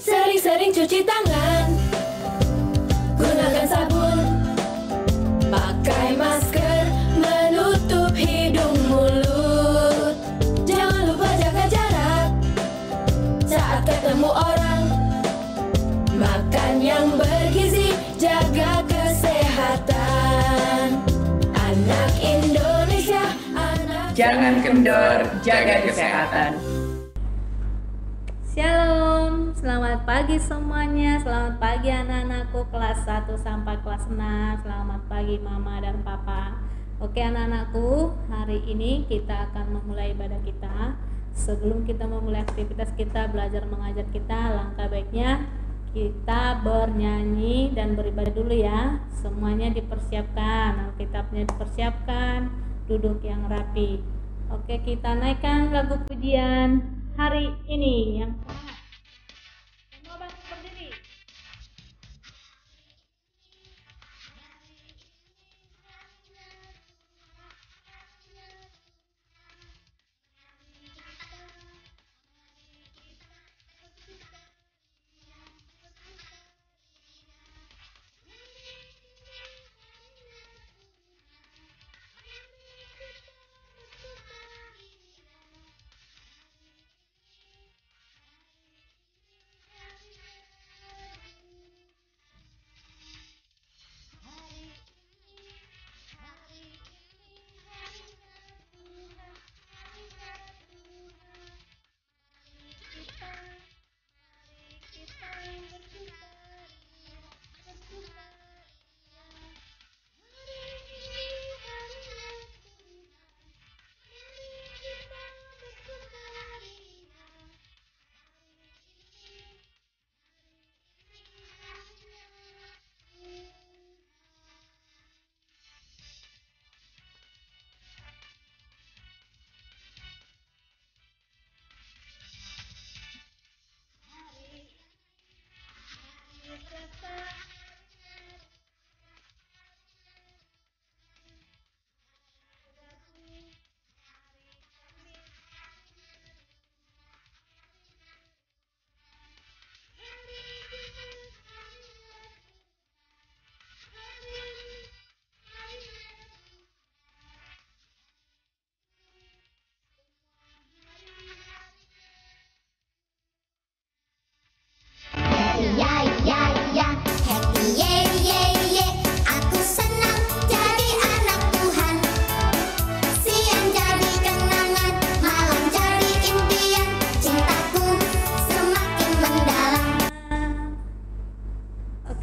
Sering-sering cuci tangan, gunakan sabun, pakai masker, menutup hidung mulut. Jangan lupa jaga jarak saat ketemu orang. Makan yang bergizi, jaga kesehatan. Anak Indonesia, Jangan kendor, jaga kesehatan. Shalom, selamat pagi semuanya. Selamat pagi anak-anakku kelas 1 sampai kelas 6. Selamat pagi mama dan papa. Oke anak-anakku, hari ini kita akan memulai ibadah kita. Sebelum kita memulai aktivitas kita, belajar mengajar kita, langkah baiknya kita bernyanyi dan beribadah dulu ya. Semuanya dipersiapkan, Alkitabnya dipersiapkan, duduk yang rapi. Oke, kita naikkan lagu pujian hari ini yang semangat. Semua bangkit berdiri.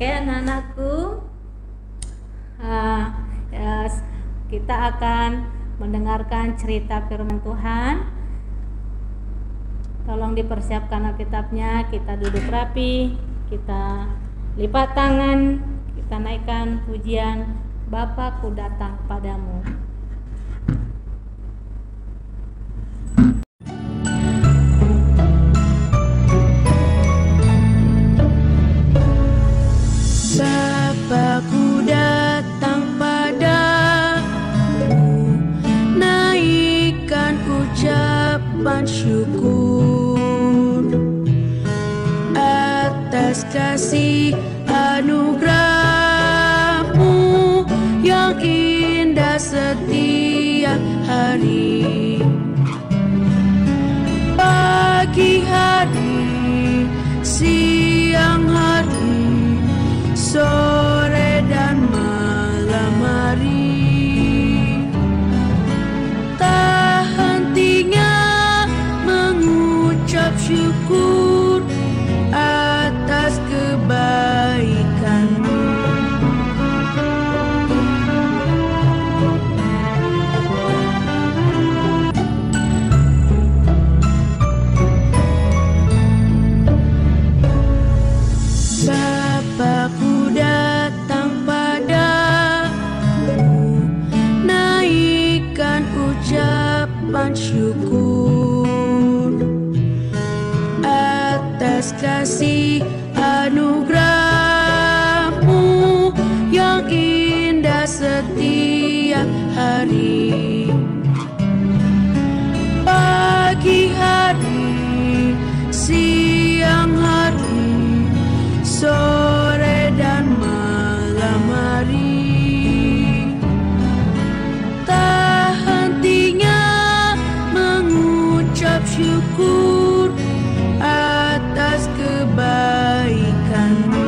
Oke anak-anakku, kita akan mendengarkan cerita firman Tuhan. Tolong dipersiapkan Alkitabnya, kita duduk rapi, kita lipat tangan, kita naikkan pujian Bapakku datang padamu. Bapakku datang padamu, naikkan ucapan syukur atas kasih anugerah-Mu yang indah setiap hari. Pagi hari, siang hari, sore dan malam hari, tak hentinya mengucap syukur atas kebaikan-Mu. Bapakku datang padamu, naikkan ucapan syukur atas kasih anugerah-Mu yang indah setiap hari. Pagi hari, syukur atas kebaikan-Mu.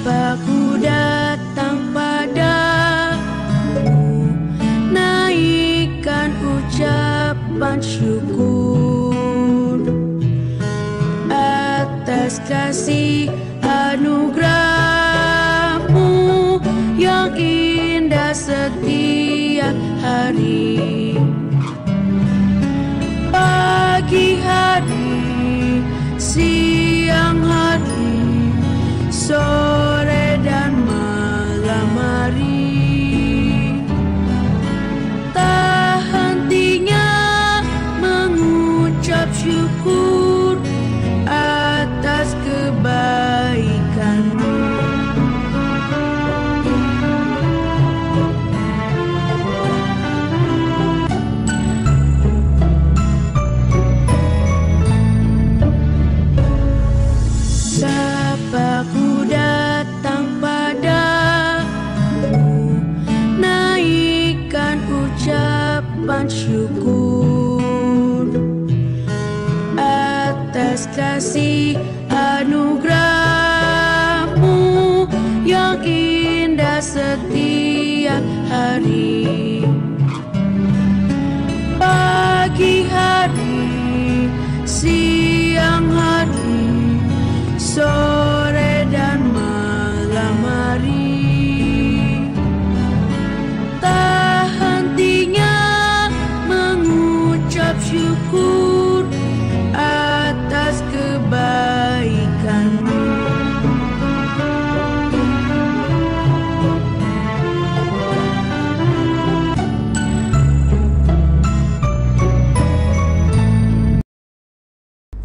Bapa-Ku datang padamu, naikkan ucapan syukur atas kasih anugerah-Mu yang indah setiap hari. Pagi hari, siang hari, sore dan malam hari, tak hentinya mengucap syukur atas kebaikan-Mu. Bapa-Ku datang padamu, naikkan ucapan syukur atas kasih anugerah-Mu yang indah setiap hari. Pagi hari, siang hari, sore dan malam hari, tak hentinya mengucap syukur atas kebaikan-Mu.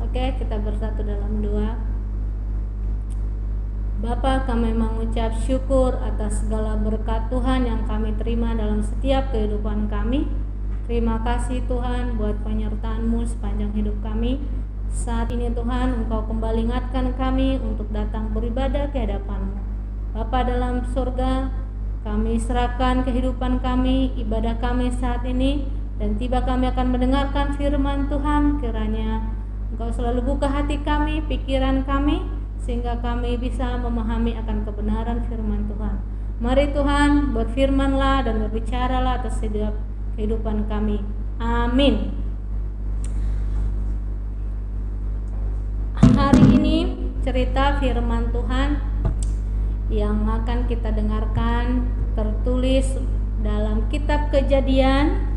Oke, kita bersatu dalam doa. Bapa, kami mengucap syukur atas segala berkat Tuhan yang kami terima dalam setiap kehidupan kami. Terima kasih Tuhan buat penyertaan-Mu sepanjang hidup kami. Saat ini Tuhan, Engkau kembali ingatkan kami untuk datang beribadah ke hadapan-Mu. Bapa dalam surga, kami serahkan kehidupan kami, ibadah kami saat ini, dan tiba kami akan mendengarkan firman Tuhan. Kiranya Engkau selalu buka hati kami, pikiran kami, sehingga kami bisa memahami akan kebenaran firman Tuhan. Mari Tuhan, berfirmanlah dan berbicaralah atas setiap kehidupan kami. Amin. Hari ini cerita firman Tuhan yang akan kita dengarkan tertulis dalam kitab Kejadian,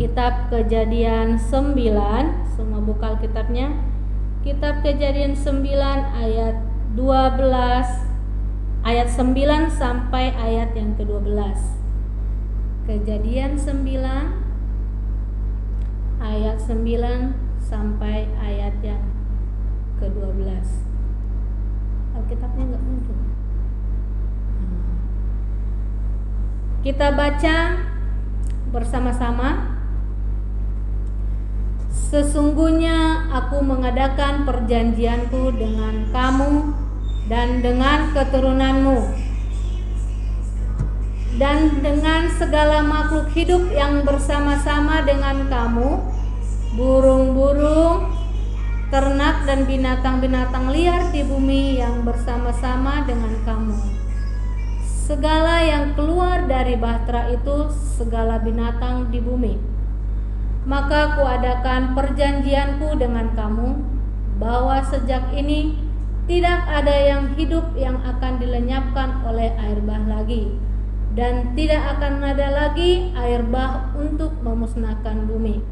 kitab Kejadian 9. Semua buka Alkitabnya. Kitab Kejadian 9 ayat 12, ayat 9 sampai ayat yang ke-12. Kejadian 9 ayat 9 sampai ayat yang ke-12. Alkitabnya enggak muncul. Kita baca bersama-sama. Sesungguhnya aku mengadakan perjanjianku dengan kamu dan dengan keturunanmu dan dengan segala makhluk hidup yang bersama-sama dengan kamu, burung-burung, ternak dan binatang-binatang liar di bumi yang bersama-sama dengan kamu. Segala yang keluar dari bahtera itu, segala binatang di bumi. Maka kuadakan perjanjianku dengan kamu, bahwa sejak ini tidak ada yang hidup yang akan dilenyapkan oleh air bah lagi, dan tidak akan ada lagi air bah untuk memusnahkan bumi.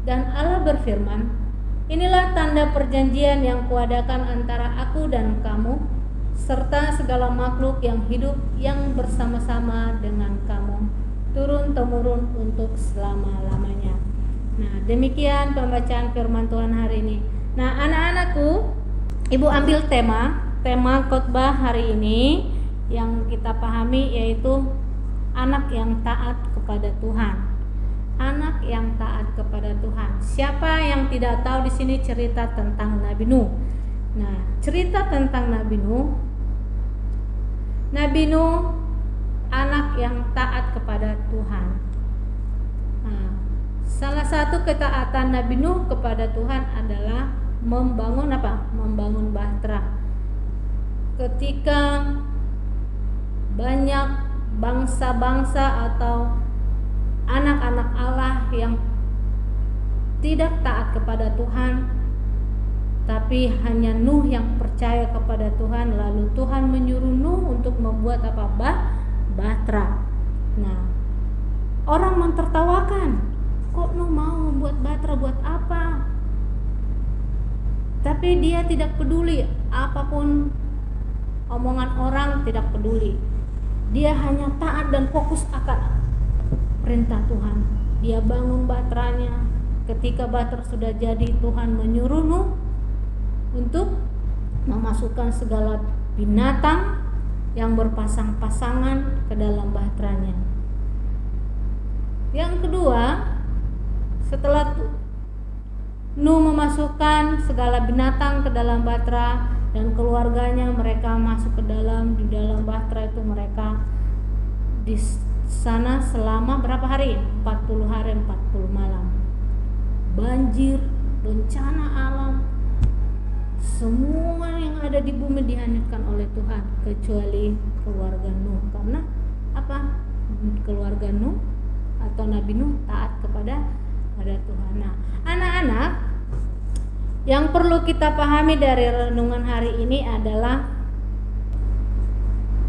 Dan Allah berfirman, inilah tanda perjanjian yang kuadakan antara aku dan kamu, serta segala makhluk yang hidup yang bersama-sama dengan kamu, turun-temurun untuk selama-lamanya. Nah, demikian pembacaan firman Tuhan hari ini. Nah, anak-anakku, Ibu ambil tema khotbah hari ini yang kita pahami yaitu anak yang taat kepada Tuhan. anak yang taat kepada Tuhan. Siapa yang tidak tahu di sini cerita tentang Nabi Nuh? Nah, cerita tentang Nabi Nuh. Nabi Nuh anak yang taat kepada Tuhan. Nah, salah satu ketaatan Nabi Nuh kepada Tuhan adalah membangun apa? Membangun bahtera. Ketika banyak bangsa-bangsa atau anak-anak Allah yang tidak taat kepada Tuhan, tapi hanya Nuh yang percaya kepada Tuhan, lalu Tuhan menyuruh Nuh untuk membuat apa? Bahtera. Nah, orang mentertawakan, kok Nuh mau membuat bahtera, buat apa? Tapi dia tidak peduli apapun omongan orang, tidak peduli. Dia hanya taat dan fokus akan perintah Tuhan. Dia bangun bahteranya. Ketika bahtera sudah jadi, Tuhan menyuruh Nuh untuk memasukkan segala binatang yang berpasang-pasangan ke dalam bahteranya. Yang kedua, setelah Nuh memasukkan segala binatang ke dalam bahtera dan keluarganya, mereka masuk ke di dalam bahtera itu. Mereka di sana selama berapa hari? 40 hari 40 malam. Banjir, bencana alam, semua yang ada di bumi dihanyutkan oleh Tuhan kecuali keluarga Nuh. Karena apa? Keluarga Nuh atau Nabi Nuh taat kepada Tuhan. Nah, anak-anak, yang perlu kita pahami dari renungan hari ini adalah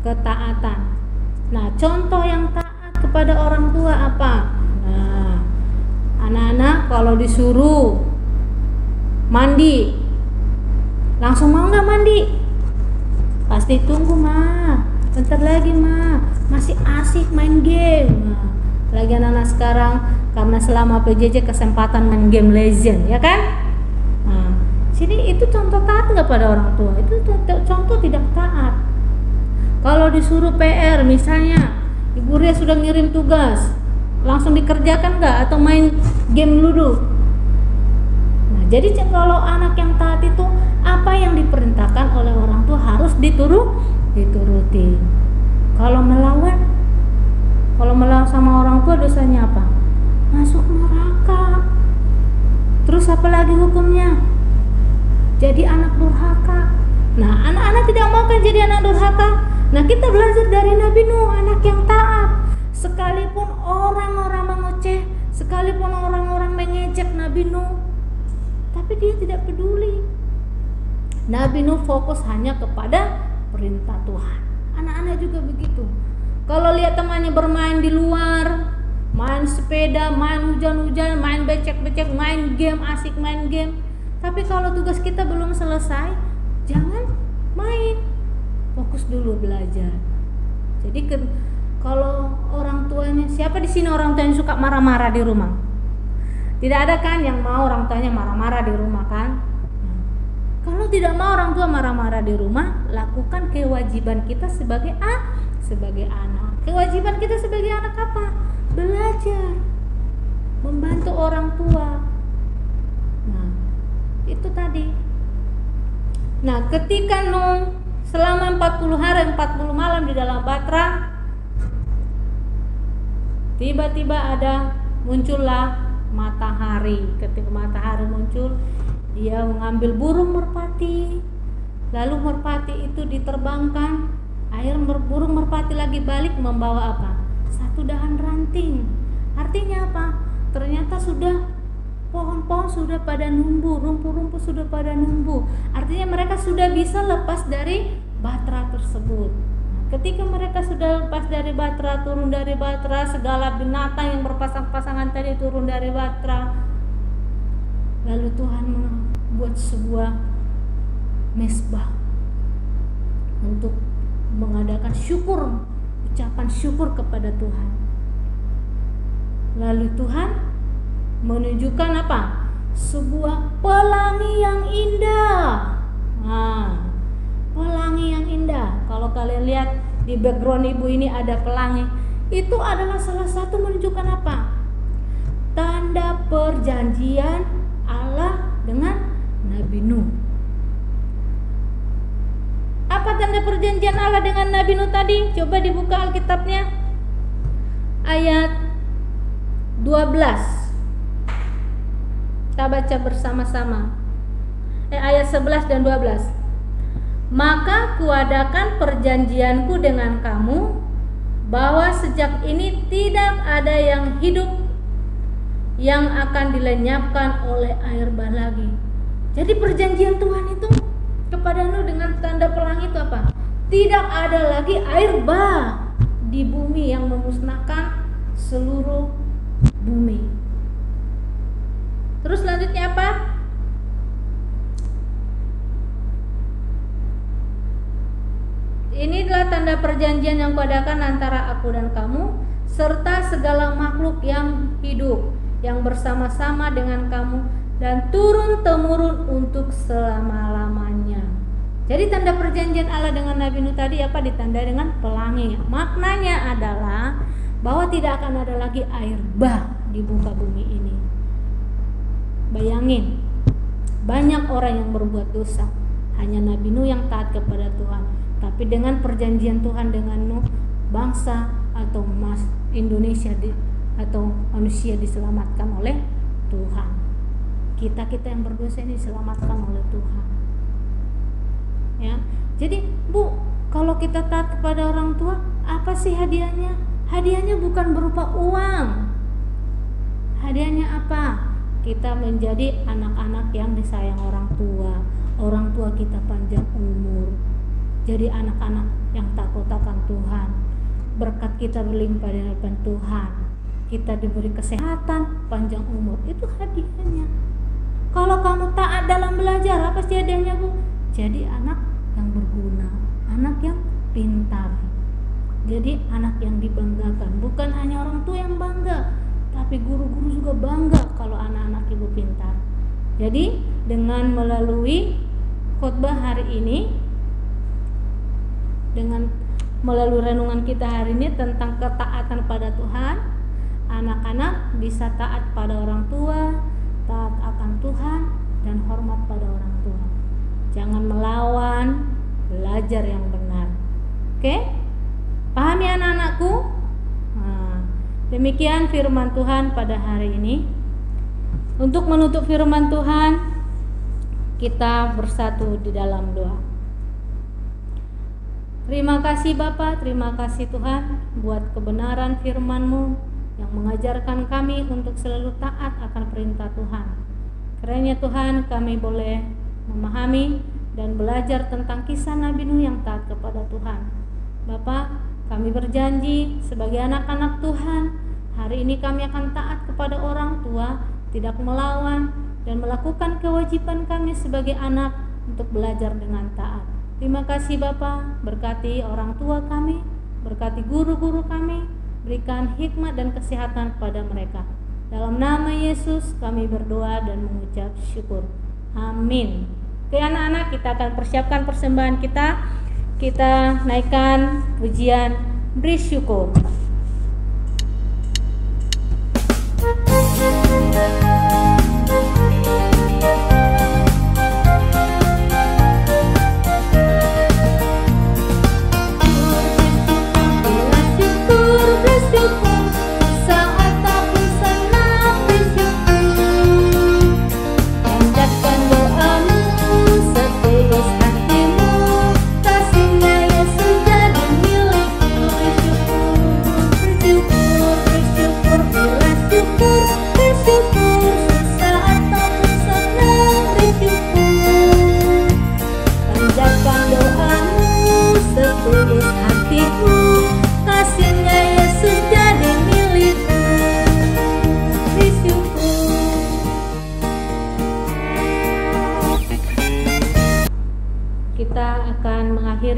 ketaatan. Nah, contoh yang taat kepada orang tua apa? Nah, anak-anak kalau disuruh mandi, langsung mau nggak mandi? Pasti tunggu, Ma, bentar lagi, Ma, masih asik main game. Nah, lagi anak-anak sekarang karena selama PJJ kesempatan main game Legend, ya kan? Nah, sini itu contoh taat nggak pada orang tua? Itu contoh tidak taat. Kalau disuruh PR, misalnya Ibu Ria sudah ngirim tugas, langsung dikerjakan nggak? Atau main game ludo? Nah, jadi kalau anak yang taat itu, apa yang diperintahkan oleh orang tua harus dituruti. Kalau melawan sama orang tua, dosanya apa? Masuk neraka. Terus apa lagi hukumnya? Jadi anak durhaka. Nah, anak-anak tidak mau kan jadi anak durhaka. Nah, kita belajar dari Nabi Nuh, anak yang taat. Sekalipun orang-orang mengoceh, sekalipun orang-orang mengejek Nabi Nuh, tapi dia tidak peduli. Nabi Nuh fokus hanya kepada perintah Tuhan. Anak-anak juga begitu. Kalau lihat temannya bermain di luar, main sepeda, main hujan-hujan, main becek-becek, main game, asik main game, tapi kalau tugas kita belum selesai, jangan main, fokus dulu belajar. Jadi kalau orang tuanya, siapa di sini orang tuanya suka marah-marah di rumah? Tidak ada kan yang mau orang tuanya marah-marah di rumah kan? Kalau tidak mau orang tua marah-marah di rumah, lakukan kewajiban kita sebagai anak. Kewajiban kita sebagai anak apa? Belajar, membantu orang tua. Nah, itu tadi. Nah, ketika Nuh selama 40 hari 40 malam di dalam bahtera, tiba-tiba muncullah matahari. Ketika matahari muncul, dia mengambil burung merpati, lalu merpati itu diterbangkan. Burung merpati lagi balik membawa apa? Satu dahan ranting. Artinya apa? Ternyata sudah pohon-pohon sudah pada numbuh, rumput-rumput sudah pada numbuh. Artinya mereka sudah bisa lepas dari bahtera tersebut. Ketika mereka sudah lepas dari bahtera, turun dari bahtera, segala binatang yang berpasang-pasangan tadi turun dari bahtera. Lalu Tuhan membuat sebuah mezbah untuk mengadakan ucapan syukur kepada Tuhan. Lalu Tuhan menunjukkan apa? Sebuah pelangi yang indah. Nah, pelangi yang indah. Kalau kalian lihat di background ibu ini ada pelangi. Itu adalah salah satu menunjukkan apa? perjanjian Allah dengan Nabi Nuh. Apa tanda perjanjian Allah dengan Nabi Nuh tadi? Coba dibuka Alkitabnya. Ayat 12. Kita baca bersama-sama. Ayat 11 dan 12. Maka kuadakan perjanjianku dengan kamu, bahwa sejak ini tidak ada yang hidup yang akan dilenyapkan oleh air bah lagi. Jadi perjanjian Tuhan itu kepada Nuh dengan tanda pelangi itu apa? Tidak ada lagi air bah di bumi yang memusnahkan seluruh bumi. Terus selanjutnya apa? Ini adalah tanda perjanjian yang kuadakan antara aku dan kamu serta segala makhluk yang hidup yang bersama-sama dengan kamu dan turun-temurun untuk selama-lamanya. Jadi tanda perjanjian Allah dengan Nabi Nuh tadi apa? Ditandai dengan pelangi. Maknanya adalah bahwa tidak akan ada lagi air bah di muka bumi ini. Bayangin, banyak orang yang berbuat dosa, hanya Nabi Nuh yang taat kepada Tuhan. Tapi dengan perjanjian Tuhan dengan Nuh, bangsa atau Indonesia atau manusia diselamatkan oleh Tuhan. Kita yang berdosa ini diselamatkan oleh Tuhan. Ya, jadi Bu, kalau kita taat kepada orang tua, apa sih hadiahnya? Hadiahnya bukan berupa uang. Hadiahnya apa? Kita menjadi anak-anak yang disayang orang tua. Orang tua kita panjang umur. Jadi anak-anak yang takut akan Tuhan. Berkat kita berlimpah di hadapan Tuhan. Kita diberi kesehatan, panjang umur. Itu hadiahnya. Kalau kamu taat dalam belajar, apa sih hadiahnya Bu? Jadi anak yang berguna, anak yang pintar. Jadi anak yang dibanggakan. Bukan hanya orang tua yang bangga, tapi guru-guru juga bangga kalau anak-anak ibu pintar. Jadi dengan melalui khotbah hari ini, dengan melalui renungan kita hari ini tentang ketaatan pada Tuhan, anak-anak bisa taat pada orang tua, taat akan Tuhan, dan hormat pada orang tua. Jangan melawan, belajar yang benar. Oke? Pahami anak-anakku? Demikian firman Tuhan pada hari ini. Untuk menutup firman Tuhan, kita bersatu di dalam doa. Terima kasih Bapa, terima kasih Tuhan buat kebenaran firman-Mu yang mengajarkan kami untuk selalu taat akan perintah Tuhan. Kiranya Tuhan kami boleh memahami dan belajar tentang kisah Nabi Nuh yang taat kepada Tuhan. Bapa, kami berjanji sebagai anak-anak Tuhan, hari ini kami akan taat kepada orang tua, tidak melawan, dan melakukan kewajiban kami sebagai anak untuk belajar dengan taat. Terima kasih Bapa, berkati orang tua kami, berkati guru-guru kami, berikan hikmat dan kesehatan kepada mereka. Dalam nama Yesus kami berdoa dan mengucap syukur. Amin. Oke anak-anak, kita akan persiapkan persembahan kita. Kita naikkan pujian beri syukur.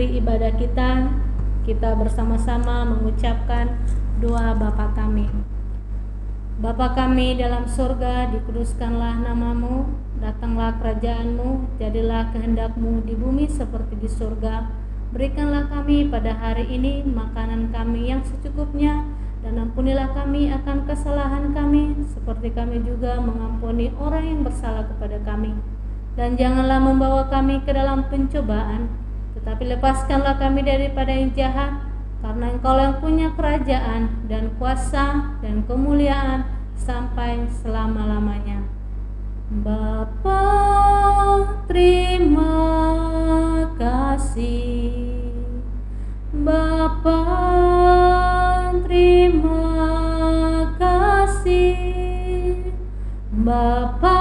Ibadah kita bersama-sama mengucapkan doa Bapa kami. Bapa kami dalam surga, dikuduskanlah namamu, datanglah kerajaanmu, jadilah kehendakmu di bumi seperti di surga. Berikanlah kami pada hari ini makanan kami yang secukupnya, Dan ampunilah kami akan kesalahan kami, seperti kami juga mengampuni orang yang bersalah kepada kami. Dan janganlah membawa kami ke dalam pencobaan, tetapi lepaskanlah kami daripada yang jahat, karena Engkau yang punya kerajaan dan kuasa dan kemuliaan sampai selama-lamanya. Bapa, terima kasih. Bapa, terima kasih. Bapa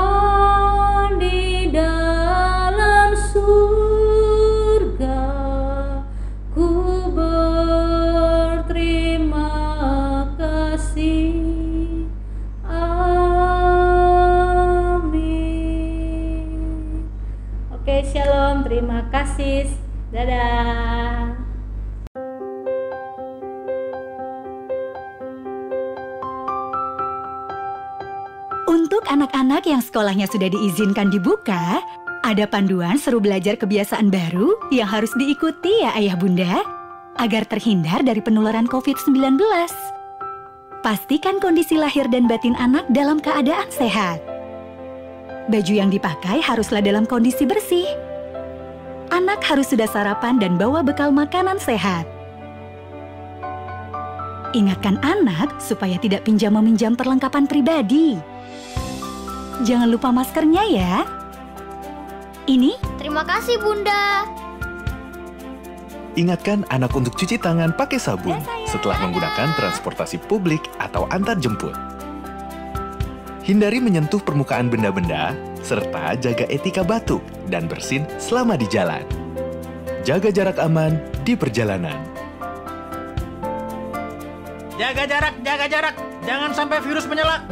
di dalam surga, ku berterima kasih. Amin. Oke, shalom, terima kasih. Dadah. Untuk anak-anak yang sekolahnya sudah diizinkan dibuka, ada panduan seru belajar kebiasaan baru yang harus diikuti ya Ayah Bunda, agar terhindar dari penularan COVID-19. Pastikan kondisi lahir dan batin anak dalam keadaan sehat. Baju yang dipakai haruslah dalam kondisi bersih. Anak harus sudah sarapan dan bawa bekal makanan sehat. Ingatkan anak supaya tidak pinjam-meminjam perlengkapan pribadi. Jangan lupa maskernya ya. Ini? Terima kasih, Bunda. Ingatkan anak untuk cuci tangan pakai sabun setelah menggunakan transportasi publik atau antar jemput. Hindari menyentuh permukaan benda-benda, serta jaga etika batuk dan bersin selama di jalan. Jaga jarak aman di perjalanan. Jaga jarak. Jangan sampai virus menyala.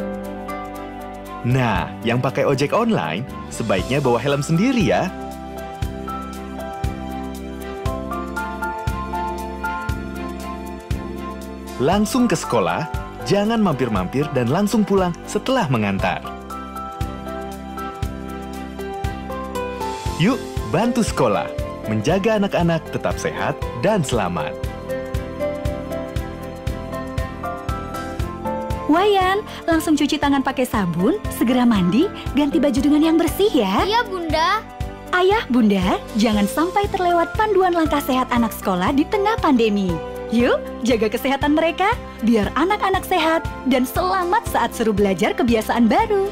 Nah, yang pakai ojek online, sebaiknya bawa helm sendiri ya. Langsung ke sekolah, jangan mampir-mampir dan langsung pulang setelah mengantar. Yuk, bantu sekolah, menjaga anak-anak tetap sehat dan selamat. Wayan, langsung cuci tangan pakai sabun, segera mandi, ganti baju dengan yang bersih ya. Iya, Bunda. Ayah, Bunda, jangan sampai terlewat panduan langkah sehat anak sekolah di tengah pandemi. Yuk, jaga kesehatan mereka, biar anak-anak sehat dan selamat saat suruh belajar kebiasaan baru.